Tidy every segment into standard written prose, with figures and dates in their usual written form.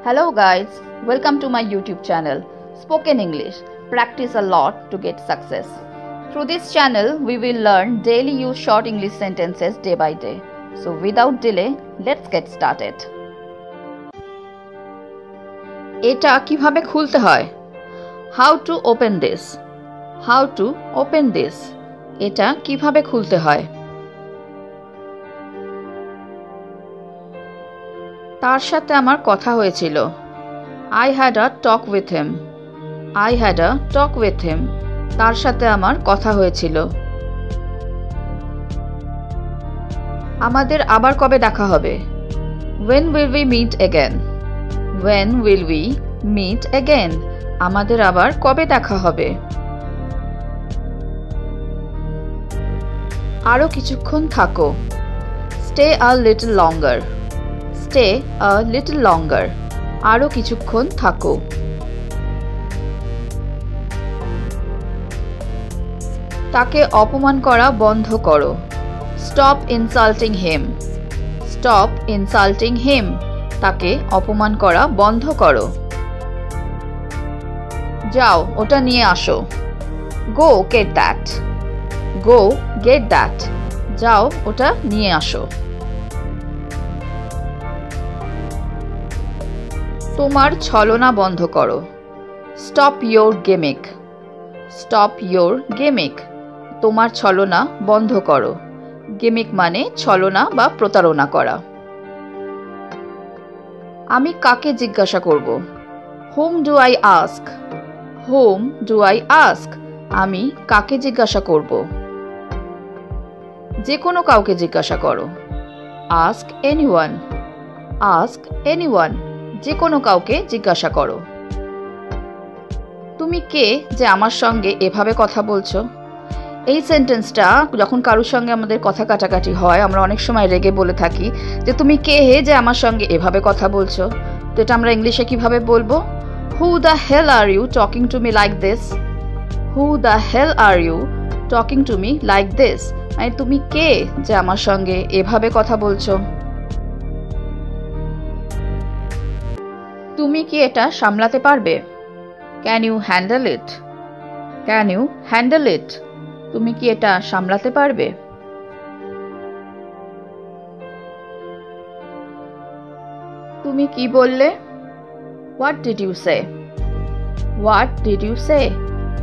Hello guys, welcome to my YouTube channel Spoken English. Practice a lot to get success. Through this channel, we will learn daily use short English sentences day by day. So without delay, let's get started. এটা কিভাবে খুলতে হয়? How to open this? How to open this? এটা কিভাবে খুলতে হয়? তার সাথে আমার কথা হয়েছিল। I had a talk with him. I had a talk with him. তার সাথে আমার কথা হয়েছিল। আমাদের আবার কবে দেখা হবে? When will we meet again? When will we meet again? আমাদের আবার কবে দেখা হবে? আরো কিছুক্ষণ থাকো। Stay a little longer. Stay a little longer. আরো কিছুক্ষণ থাকো। তাকে অপমান করা বন্ধ করো। Stop insulting him. Stop insulting him. তাকে অপমান করা বন্ধ করো। যাও, ওটা নিয়ে আসো। Go get that. Go get that. যাও, ওটা নিয়ে আসো। তোমার ছলনা বন্ধ করো। Stop your gimmick. Stop your gimmick. তোমার ছলনা বন্ধ করো। গিমিক মানে ছলনা বা প্রতারণা করা। আমি কাকে জিজ্ঞাসা করব? Whom do I ask? Whom do I ask? আমি কাকে জিজ্ঞাসা করব? যে কোনো কাউকে জিজ্ঞাসা করো। Ask anyone. Ask anyone. যে কোনো কাউকে জিজ্ঞাসা করো। তুমি কে যে আমার সঙ্গে এভাবে কথা বলছো? এই সেন্টেন্সটা যখন কারোর সঙ্গে আমাদের কথা কাটাকাটি হয়, আমরা অনেক সময় রেগে বলে থাকি যে তুমি কে হে যে আমার সঙ্গে এভাবে কথা বলছো। তো এটা আমরা ইংলিশে কিভাবে বলবো? Who the hell are you talking to me like this? Who the hell are you talking to me like this? মানে তুমি কে যে আমার সঙ্গে এভাবে কথা বলছো? তুমি কি এটা সামলাতে পারবে? Can you handle it? Can you handle it? তুমি কি এটা সামলাতে পারবে? তুমি কি বললে? What did you say? What did you say?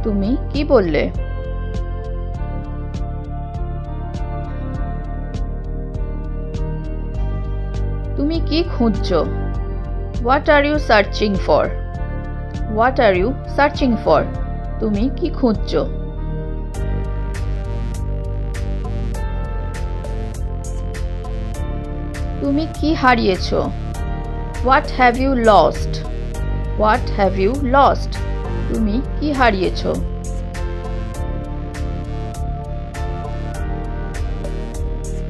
তুমি কি বললে? তুমি কি খুঁজছো? What are you searching for? What are you searching for? তুমি কি খুঁজছো? তুমি কি হারিয়েছো? What have you lost? What have you lost? তুমি কি হারিয়েছো?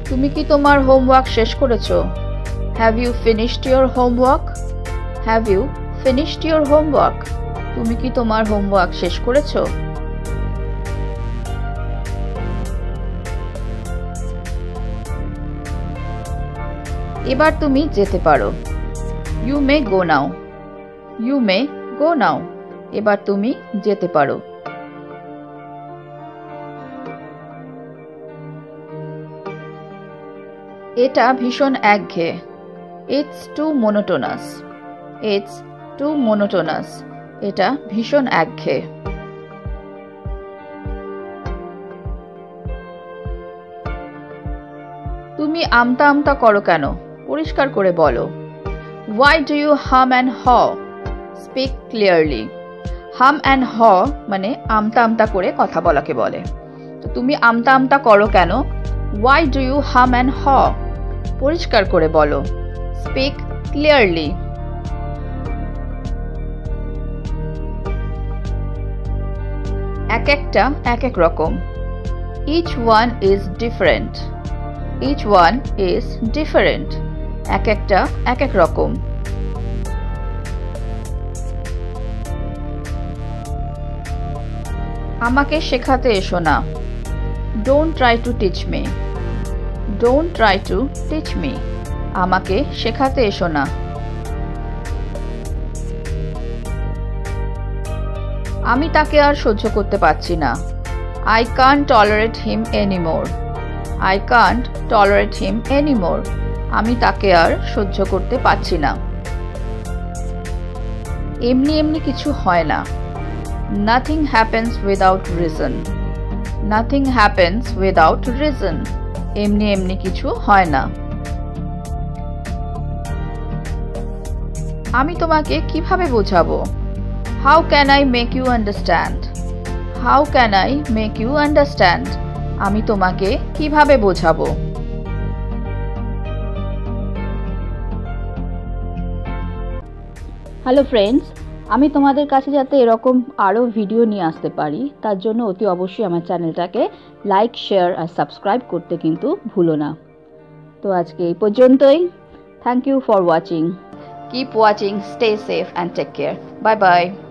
তুমি কি তোমার হোমওয়ার্ক শেষ করেছো? Have you finished your homework? Have you finished your homework? তুমি কি তোমার হোমওয়ার্ক শেষ করেছো? এবার তুমি যেতে পারো। You may go now. You may go now. এবার তুমি যেতে পারো। এটা ভীষণ একঘেয়ে। It's too monotonous. It's too monotonous. এটা ভীষণ একঘেয়ে। তুমি আমতা আমতা করো কেন? পরিষ্কার করে বলো। Why do you hum and haw? Speak clearly. Hum and haw মানে আমতা আমতা করে কথা বলাকে বলে। তো তুমি আমতা আমতা করো কেন? Why do you hum and haw? পরিষ্কার করে বলো। Speak clearly. এক একটা এক এক রকম। Each one is different. Each one is different. এক একটা এক এক রকম। আমাকে শেখাতে এসো না। Don't try to teach me. Don't try to teach me. আমাকে শেখাতে এসো না। আমি তাকে আর সহ্য করতে পারছি না। I can't tolerate him anymore. I can't tolerate him anymore. আমি তাকে আর সহ্য করতে পারছি না। এমনি এমনি কিছু হয় না। Nothing happens without reason. Nothing happens without reason. এমনি এমনি কিছু হয় না। আমি তোমাকে কিভাবে বোঝাবো? How can I make you understand? How can I make you understand? আমি তোমাকে কিভাবে বোঝাবো? হ্যালো ফ্রেন্ডস, আমি তোমাদের কাছে যাতে এরকম আরও ভিডিও নিয়ে আসতে পারি তার জন্য অতি অবশ্যই আমার চ্যানেলটাকে লাইক, শেয়ার আর সাবস্ক্রাইব করতে কিন্তু ভুলো না। তো আজকে এই পর্যন্তই। Thank you for watching. Keep watching, stay safe and take care. Bye bye.